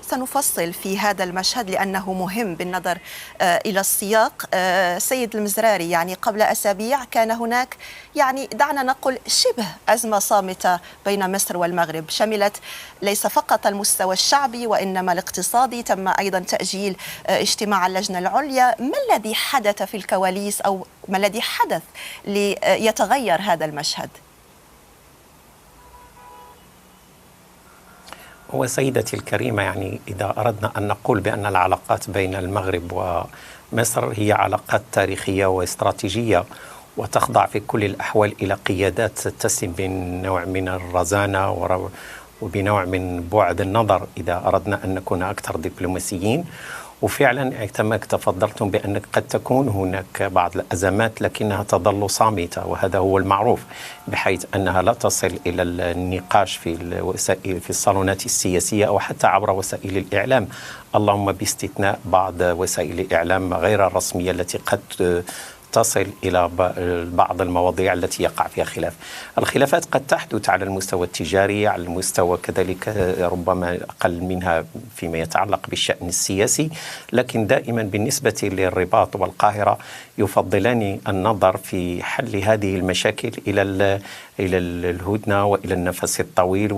سنفصل في هذا المشهد لأنه مهم بالنظر إلى السياق. سيد المزراري، يعني قبل أسابيع كان هناك، يعني دعنا نقول شبه أزمة صامتة بين مصر والمغرب، شملت ليس فقط المستوى الشعبي وإنما الاقتصادي. تم أيضا تأجيل اجتماع اللجنة العليا. ما الذي حدث في الكواليس أو ما الذي حدث ليتغير هذا المشهد؟ هو سيدتي الكريمة، يعني إذا أردنا أن نقول بأن العلاقات بين المغرب ومصر هي علاقات تاريخية واستراتيجية وتخضع في كل الأحوال إلى قيادات تتسم بنوع من الرزانة وبنوع من بعد النظر إذا أردنا أن نكون أكثر دبلوماسيين. وفعلا كما تفضلتم بأن قد تكون هناك بعض الأزمات لكنها تظل صامتة، وهذا هو المعروف، بحيث أنها لا تصل إلى النقاش في الصالونات السياسية أو حتى عبر وسائل الإعلام، اللهم باستثناء بعض وسائل الإعلام غير الرسمية التي قد تصل إلى بعض المواضيع التي يقع فيها خلاف. الخلافات قد تحدث على المستوى التجاري، على المستوى كذلك ربما أقل منها فيما يتعلق بالشأن السياسي، لكن دائما بالنسبة للرباط والقاهرة يفضلان النظر في حل هذه المشاكل إلى الهدنة وإلى النفس الطويل